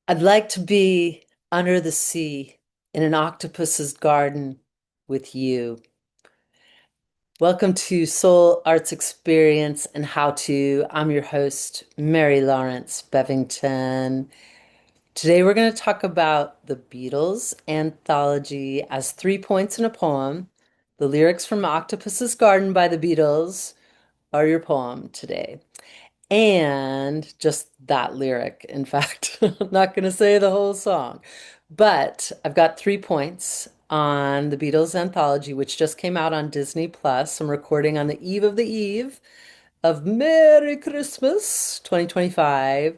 I'd like to be under the sea in an octopus's garden with you. Welcome to Soul Arts Experience and How To. I'm your host, Mary-Lawrence Bevington. Today we're going to talk about the Beatles Anthology as 3 points in a poem. The lyrics from Octopus's Garden by the Beatles are your poem today. And just that lyric, in fact. I'm not going to say the whole song, but I've got 3 points on the Beatles Anthology, which just came out on Disney Plus. I'm recording on the eve of Merry Christmas 2025,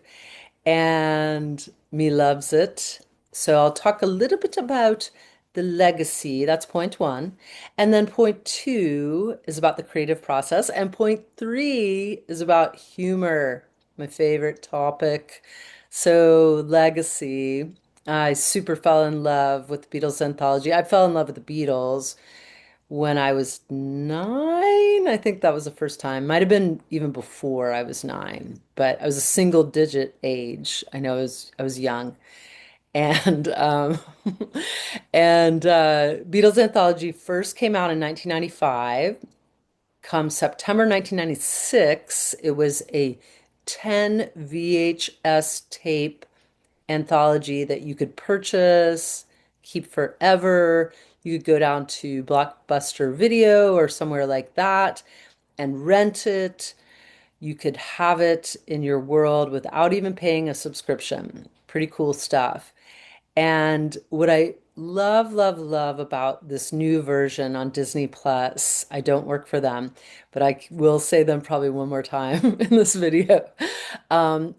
and me loves it. So I'll talk a little bit about the legacy. That's point one. And then point two is about the creative process. And point three is about humor, my favorite topic. So, legacy. I super fell in love with the Beatles anthology. I fell in love with the Beatles when I was 9. I think that was the first time. Might have been even before I was 9, but I was a single digit age. I know I was young. And Beatles Anthology first came out in 1995. Come September 1996, it was a 10 VHS tape anthology that you could purchase, keep forever. You could go down to Blockbuster Video or somewhere like that and rent it. You could have it in your world without even paying a subscription. Pretty cool stuff. And what I love, love, love about this new version on Disney Plus, I don't work for them, but I will say them probably one more time in this video,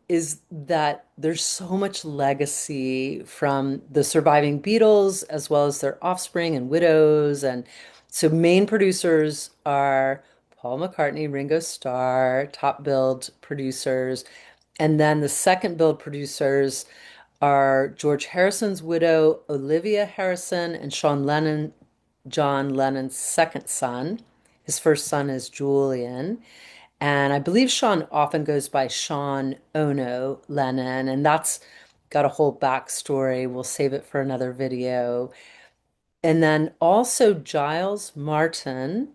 is that there's so much legacy from the surviving Beatles as well as their offspring and widows. And so main producers are Paul McCartney, Ringo Starr, top build producers. And then the second build producers are George Harrison's widow, Olivia Harrison, and Sean Lennon, John Lennon's second son. His first son is Julian. And I believe Sean often goes by Sean Ono Lennon, and that's got a whole backstory. We'll save it for another video. And then also Giles Martin,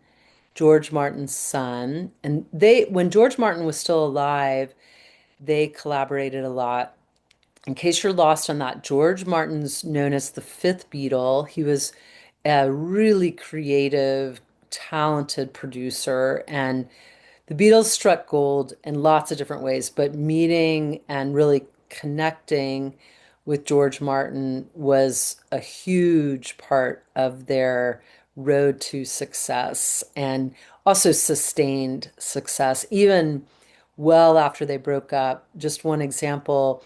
George Martin's son. And when George Martin was still alive, they collaborated a lot. In case you're lost on that, George Martin's known as the fifth Beatle. He was a really creative, talented producer, and the Beatles struck gold in lots of different ways, but meeting and really connecting with George Martin was a huge part of their road to success and also sustained success, even well after they broke up. Just one example.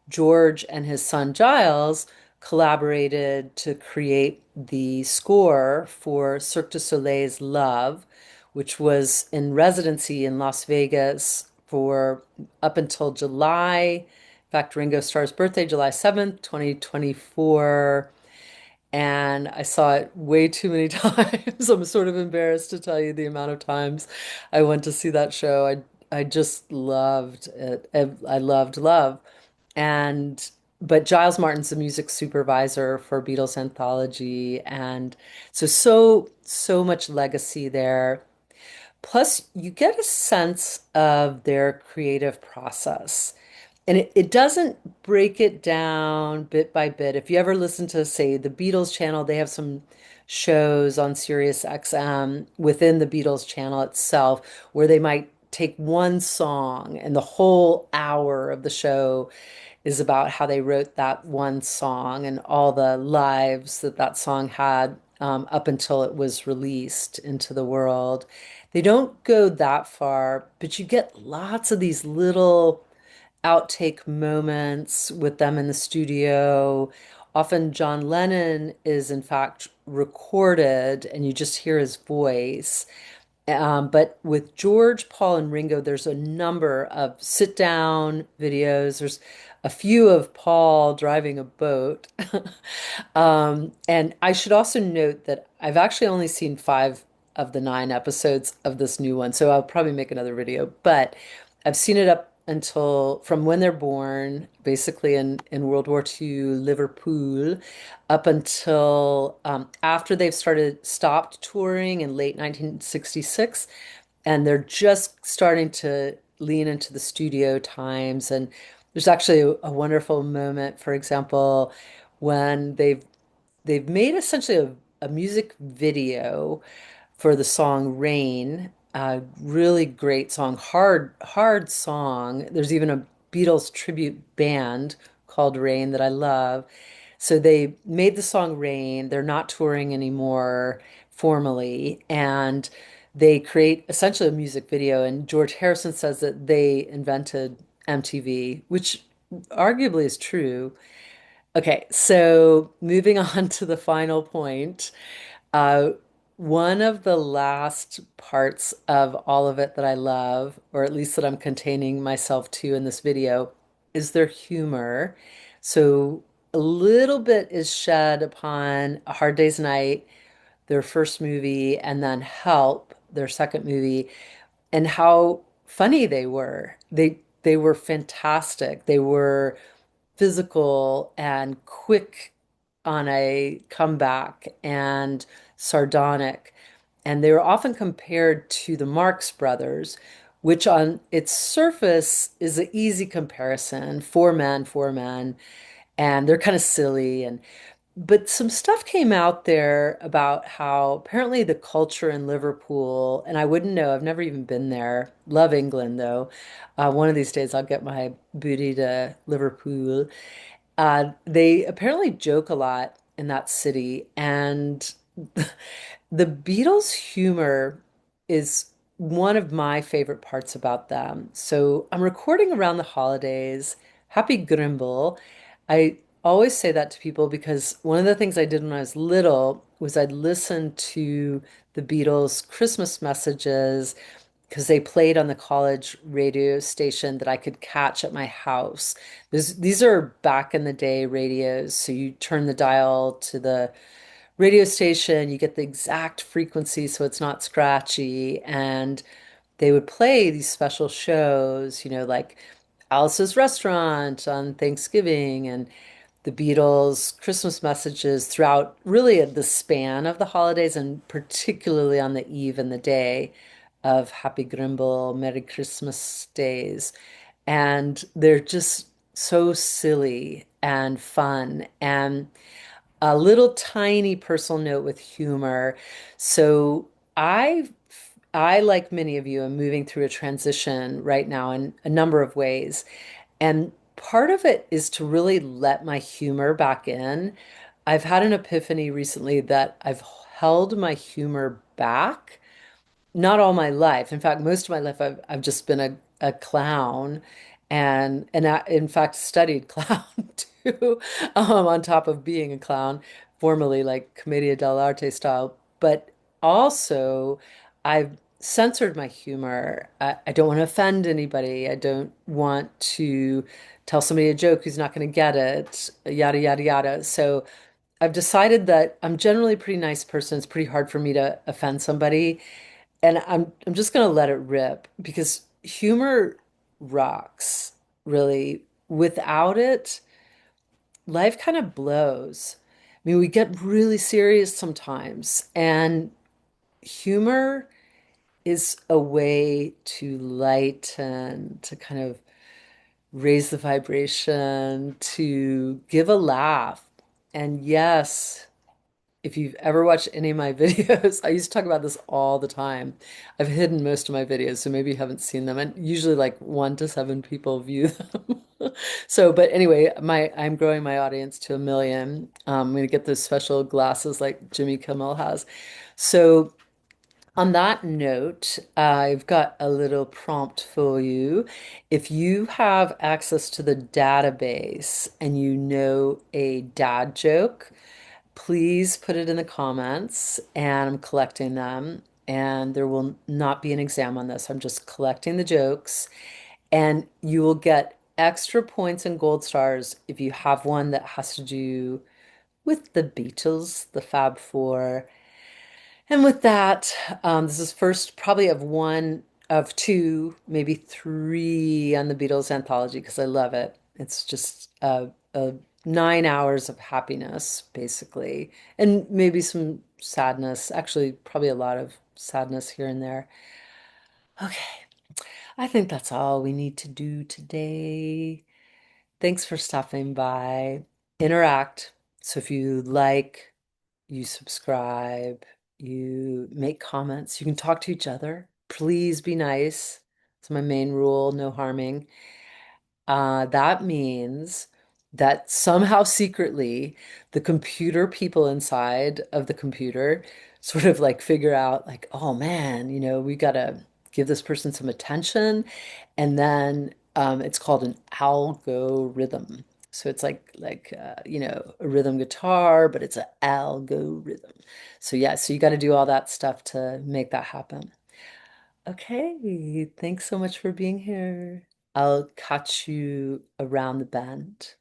George and his son Giles collaborated to create the score for Cirque du Soleil's Love, which was in residency in Las Vegas for up until July. In fact, Ringo Starr's birthday, July 7th, 2024. And I saw it way too many times. I'm sort of embarrassed to tell you the amount of times I went to see that show. I just loved it. I loved love. And but Giles Martin's the music supervisor for Beatles Anthology, and so much legacy there. Plus, you get a sense of their creative process. And it doesn't break it down bit by bit. If you ever listen to, say, the Beatles channel, they have some shows on Sirius XM within the Beatles channel itself where they might take one song and the whole hour of the show is about how they wrote that one song and all the lives that that song had up until it was released into the world. They don't go that far, but you get lots of these little outtake moments with them in the studio. Often John Lennon is in fact recorded and you just hear his voice. But with George, Paul, and Ringo, there's a number of sit down videos. There's a few of Paul driving a boat. And I should also note that I've actually only seen 5 of the 9 episodes of this new one, so I'll probably make another video. But I've seen it up until from when they're born, basically in World War II, Liverpool, up until after they've stopped touring in late 1966, and they're just starting to lean into the studio times. And there's actually a wonderful moment, for example, when they've made essentially a music video for the song Rain, a really great song, hard song. There's even a Beatles tribute band called Rain that I love. So they made the song Rain. They're not touring anymore formally, and they create essentially a music video. And George Harrison says that they invented MTV, which arguably is true. Okay, so moving on to the final point. Uh, One of the last parts of all of it that I love, or at least that I'm containing myself to in this video, is their humor. So a little bit is shed upon A Hard Day's Night, their first movie, and then Help, their second movie, and how funny they were. They were fantastic. They were physical and quick on a comeback and sardonic. And they were often compared to the Marx Brothers, which on its surface is an easy comparison, four men, and they're kind of silly. And but some stuff came out there about how apparently the culture in Liverpool, and I wouldn't know, I've never even been there. Love England though. One of these days I'll get my booty to Liverpool. They apparently joke a lot in that city, and the Beatles' humor is one of my favorite parts about them. So I'm recording around the holidays. Happy Grimble. I always say that to people because one of the things I did when I was little was I'd listen to the Beatles' Christmas messages because they played on the college radio station that I could catch at my house. These are back in the day radios, so you turn the dial to the radio station, you get the exact frequency so it's not scratchy, and they would play these special shows, like Alice's Restaurant on Thanksgiving and the Beatles' Christmas messages throughout really the span of the holidays and particularly on the eve and the day of Happy Grimble, Merry Christmas days. And they're just so silly and fun and a little tiny personal note with humor. So I, like many of you, am moving through a transition right now in a number of ways. And part of it is to really let my humor back in. I've had an epiphany recently that I've held my humor back not all my life. In fact, most of my life I've just been a clown and I, in fact studied clown too, on top of being a clown, formerly like Commedia dell'arte style. But also I've censored my humor. I don't want to offend anybody. I don't want to tell somebody a joke who's not going to get it, yada yada yada. So I've decided that I'm generally a pretty nice person. It's pretty hard for me to offend somebody. And I'm just gonna let it rip because humor rocks, really. Without it, life kind of blows. I mean, we get really serious sometimes, and humor is a way to lighten, to kind of raise the vibration, to give a laugh. And yes, if you've ever watched any of my videos, I used to talk about this all the time. I've hidden most of my videos, so maybe you haven't seen them. And usually like 1 to 7 people view them. So, but anyway, I'm growing my audience to 1 million. I'm gonna get those special glasses like Jimmy Kimmel has. So on that note, I've got a little prompt for you. If you have access to the database and you know a dad joke, please put it in the comments and I'm collecting them. And there will not be an exam on this. I'm just collecting the jokes. And you will get extra points and gold stars if you have one that has to do with the Beatles, the Fab Four. And with that, this is first probably of one of two, maybe three on the Beatles Anthology because I love it. It's just 9 hours of happiness, basically, and maybe some sadness. Actually, probably a lot of sadness here and there. Okay, I think that's all we need to do today. Thanks for stopping by. Interact. So if you like, you subscribe, you make comments, you can talk to each other. Please be nice. It's my main rule, no harming. That means that somehow secretly the computer people inside of the computer sort of like figure out like, oh man, we gotta give this person some attention. And then it's called an algorithm. So it's like a rhythm guitar, but it's an algorithm. So yeah, so you got to do all that stuff to make that happen. Okay, thanks so much for being here. I'll catch you around the bend.